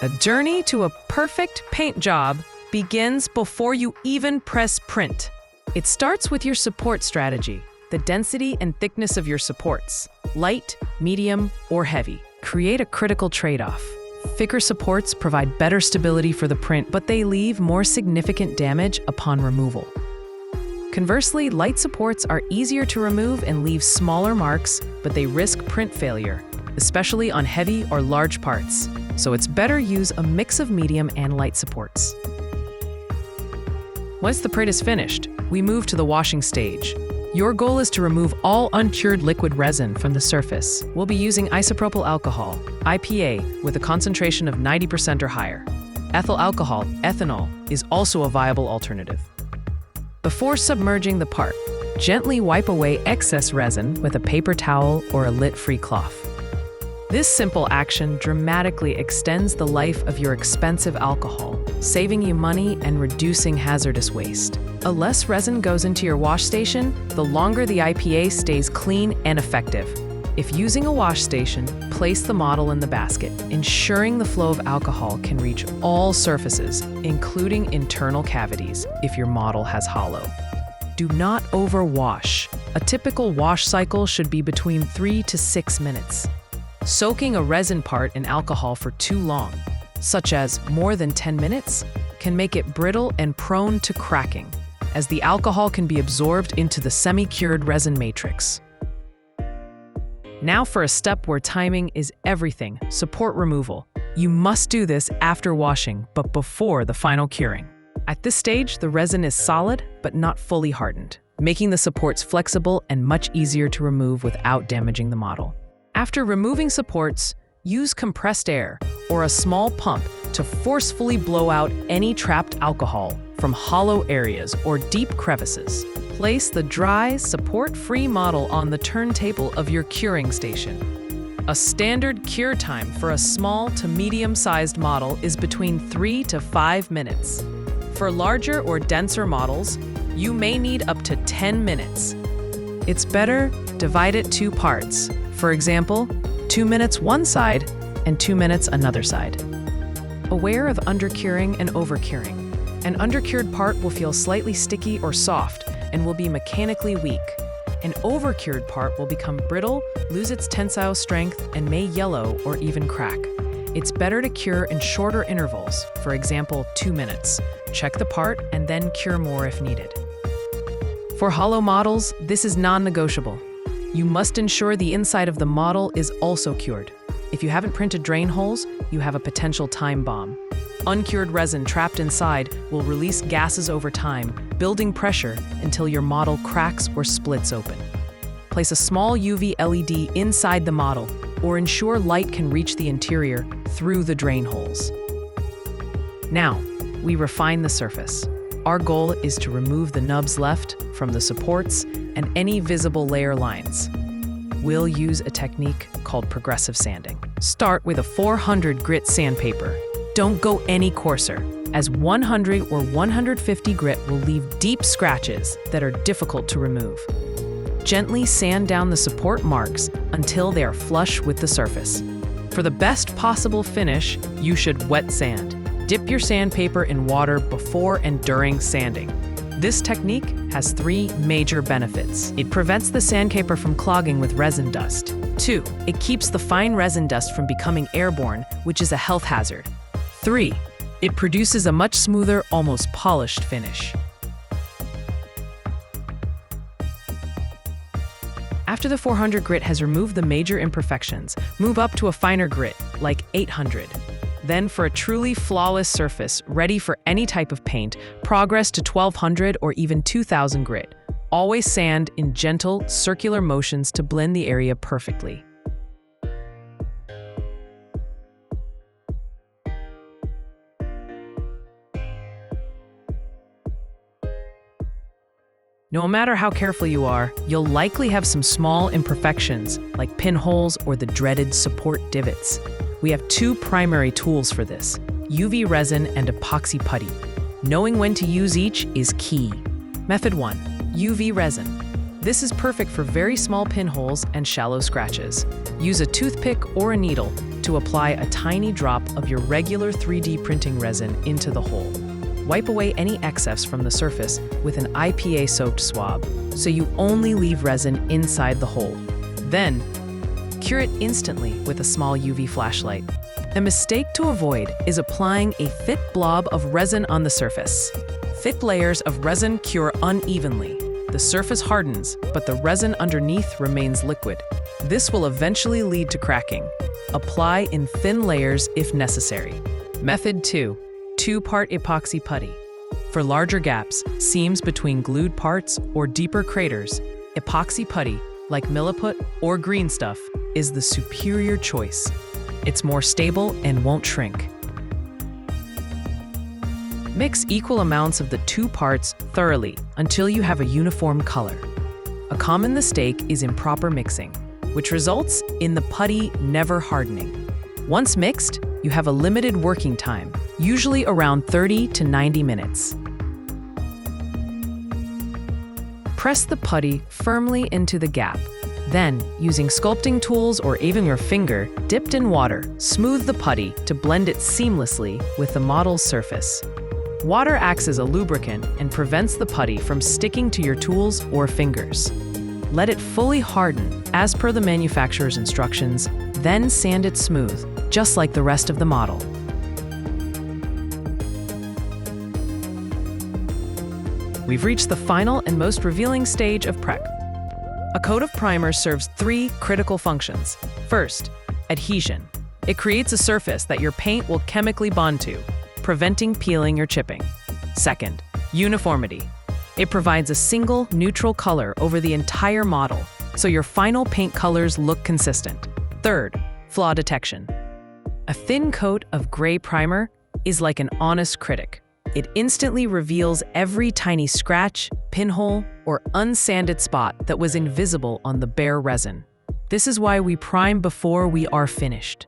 A journey to a perfect paint job begins before you even press print. It starts with your support strategy, the density and thickness of your supports, light, medium, or heavy. Create a critical trade-off. Thicker supports provide better stability for the print, but they leave more significant damage upon removal. Conversely, light supports are easier to remove and leave smaller marks, but they risk print failure, especially on heavy or large parts. So it's better use a mix of medium and light supports. Once the print is finished, we move to the washing stage. Your goal is to remove all uncured liquid resin from the surface. We'll be using isopropyl alcohol, IPA, with a concentration of 90% or higher. Ethyl alcohol, ethanol, is also a viable alternative. Before submerging the part, gently wipe away excess resin with a paper towel or a lint-free cloth. This simple action dramatically extends the life of your expensive alcohol, saving you money and reducing hazardous waste. The less resin goes into your wash station, the longer the IPA stays clean and effective. If using a wash station, place the model in the basket, ensuring the flow of alcohol can reach all surfaces, including internal cavities if your model has hollow. Do not overwash. A typical wash cycle should be between 3 to 6 minutes. Soaking a resin part in alcohol for too long, such as more than 10 minutes, can make it brittle and prone to cracking, as the alcohol can be absorbed into the semi-cured resin matrix. Now for a step where timing is everything, support removal. You must do this after washing, but before the final curing. At this stage, the resin is solid, but not fully hardened, making the supports flexible and much easier to remove without damaging the model. After removing supports, use compressed air or a small pump to forcefully blow out any trapped alcohol from hollow areas or deep crevices. Place the dry, support-free model on the turntable of your curing station. A standard cure time for a small to medium-sized model is between 3 to 5 minutes. For larger or denser models, you may need up to 10 minutes. It's better divide it 2 parts. For example, 2 minutes one side and 2 minutes another side. Aware of undercuring and overcuring. An undercured part will feel slightly sticky or soft and will be mechanically weak. An overcured part will become brittle, lose its tensile strength, and may yellow or even crack. It's better to cure in shorter intervals, for example, 2 minutes. Check the part and then cure more if needed. For hollow models, this is non-negotiable. You must ensure the inside of the model is also cured. If you haven't printed drain holes, you have a potential time bomb. Uncured resin trapped inside will release gases over time, building pressure until your model cracks or splits open. Place a small UV LED inside the model, or ensure light can reach the interior through the drain holes. Now, we refine the surface. Our goal is to remove the nubs left from the supports and any visible layer lines. We'll use a technique called progressive sanding. Start with a 400 grit sandpaper. Don't go any coarser, as 100 or 150 grit will leave deep scratches that are difficult to remove. Gently sand down the support marks until they are flush with the surface. For the best possible finish, you should wet sand. Dip your sandpaper in water before and during sanding. This technique has 3 major benefits. It prevents the sandpaper from clogging with resin dust. 2, it keeps the fine resin dust from becoming airborne, which is a health hazard. 3, it produces a much smoother, almost polished finish. After the 400 grit has removed the major imperfections, move up to a finer grit, like 800. Then for a truly flawless surface, ready for any type of paint, progress to 1200 or even 2000 grit. Always sand in gentle, circular motions to blend the area perfectly. No matter how careful you are, you'll likely have some small imperfections, like pinholes or the dreaded support divots. We have 2 primary tools for this: UV resin and epoxy putty. Knowing when to use each is key. Method 1. UV resin. This is perfect for very small pinholes and shallow scratches. Use a toothpick or a needle to apply a tiny drop of your regular 3D printing resin into the hole. Wipe away any excess from the surface with an IPA-soaked swab, so you only leave resin inside the hole. Then, cure it instantly with a small UV flashlight. A mistake to avoid is applying a thick blob of resin on the surface. Thick layers of resin cure unevenly. The surface hardens, but the resin underneath remains liquid. This will eventually lead to cracking. Apply in thin layers if necessary. Method 2. 2-part epoxy putty. For larger gaps, seams between glued parts, or deeper craters, epoxy putty, like Milliput or green stuff, is the superior choice. It's more stable and won't shrink. Mix equal amounts of the 2 parts thoroughly until you have a uniform color. A common mistake is improper mixing, which results in the putty never hardening. Once mixed, you have a limited working time, usually around 30 to 90 minutes. Press the putty firmly into the gap. Then, using sculpting tools or even your finger dipped in water, smooth the putty to blend it seamlessly with the model's surface. Water acts as a lubricant and prevents the putty from sticking to your tools or fingers. Let it fully harden as per the manufacturer's instructions, then sand it smooth, just like the rest of the model. We've reached the final and most revealing stage of prep. A coat of primer serves 3 critical functions. First, adhesion. It creates a surface that your paint will chemically bond to, preventing peeling or chipping. Second, uniformity. It provides a single, neutral color over the entire model, so your final paint colors look consistent. Third, flaw detection. A thin coat of gray primer is like an honest critic. It instantly reveals every tiny scratch, pinhole, or unsanded spot that was invisible on the bare resin. This is why we prime before we are finished.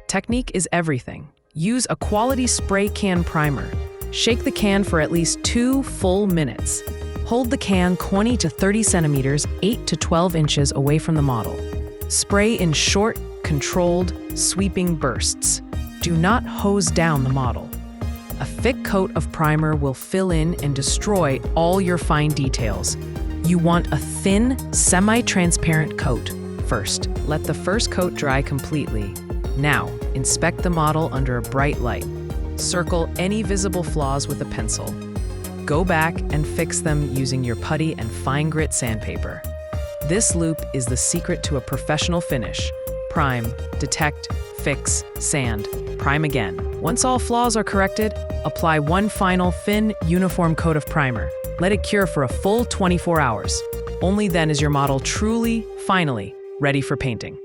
Technique is everything. Use a quality spray can primer. Shake the can for at least 2 full minutes. Hold the can 20 to 30 centimeters, 8 to 12 inches away from the model. Spray in short, controlled, sweeping bursts. Do not hose down the model. A thick coat of primer will fill in and destroy all your fine details. You want a thin, semi-transparent coat. First, let the first coat dry completely. Now, inspect the model under a bright light. Circle any visible flaws with a pencil. Go back and fix them using your putty and fine grit sandpaper. This loop is the secret to a professional finish. Prime, detect, fix, sand, prime again. Once all flaws are corrected, apply one final thin, uniform coat of primer. Let it cure for a full 24 hours. Only then is your model truly, finally, ready for painting.